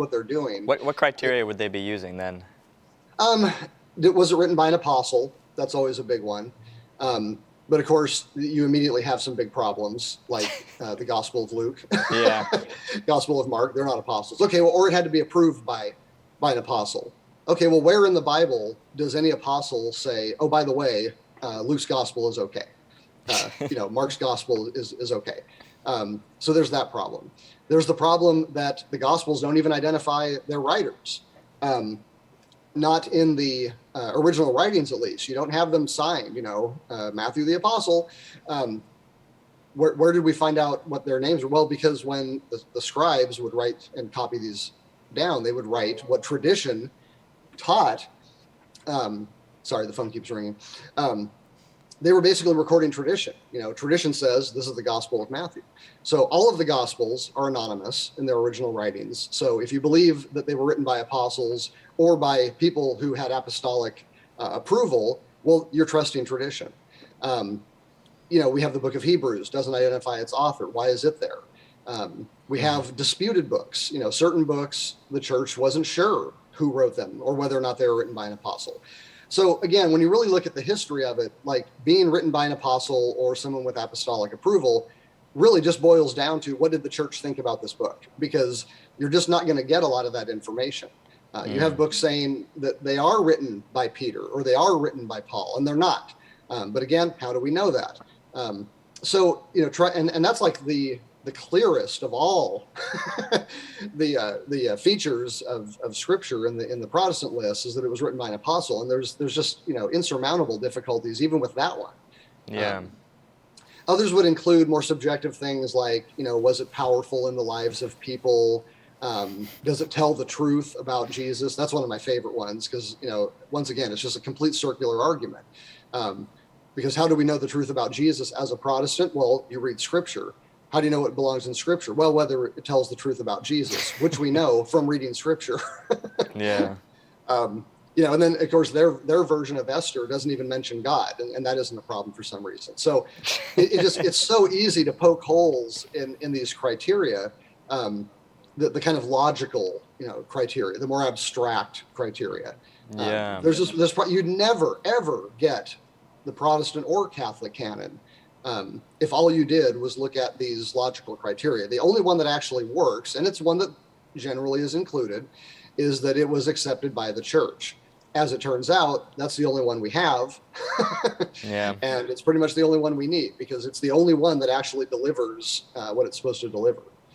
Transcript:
what they're doing. What criteria would they be using then? Was it written by an apostle? That's always a big one. But of course, you immediately have some big problems, like the Gospel of Luke, Yeah. Gospel of Mark. They're not apostles. Okay, well, or it had to be approved by an apostle. Okay, well, where in the Bible does any apostle say, oh, by the way, Luke's Gospel is okay? Mark's Gospel is okay. So there's that problem. There's the problem that the Gospels don't even identify their writers. Not in the original writings, at least. You don't have them signed, Matthew the Apostle. Where did we find out what their names were? Well, because when the scribes would write and copy these down, they would write what tradition taught. Sorry, the phone keeps ringing. They were basically recording tradition. Tradition says this is the Gospel of Matthew. So all of the Gospels are anonymous in their original writings. So if you believe that they were written by apostles or by people who had apostolic approval, well, you're trusting tradition. We have the book of Hebrews, doesn't identify its author. Why is it there? We have disputed books. Certain books, the church wasn't sure who wrote them or whether or not they were written by an apostle. So again, when you really look at the history of it, like being written by an apostle or someone with apostolic approval really just boils down to what did the church think about this book? Because you're just not going to get a lot of that information. You have books saying that they are written by Peter or they are written by Paul, and they're not. But again, how do we know that? And that's like the clearest of all the features of Scripture in the Protestant list is that it was written by an apostle, and there's just insurmountable difficulties even with that one. Yeah. Others would include more subjective things like was it powerful in the lives of people? Does it tell the truth about Jesus? That's one of my favorite ones because once again it's just a complete circular argument. Because how do we know the truth about Jesus as a Protestant? Well, you read Scripture. How do you know it belongs in Scripture? Well, whether it tells the truth about Jesus, which we know from reading Scripture. Yeah. And then of course their version of Esther doesn't even mention God, and that isn't a problem for some reason. So it's so easy to poke holes in these criteria, the kind of logical criteria, the more abstract criteria. Yeah. You'd never ever get the Protestant or Catholic canon if all you did was look at these logical criteria. The only one that actually works, and it's one that generally is included, is that it was accepted by the church. As it turns out, that's the only one we have. Yeah. And it's pretty much the only one we need because it's the only one that actually delivers what it's supposed to deliver.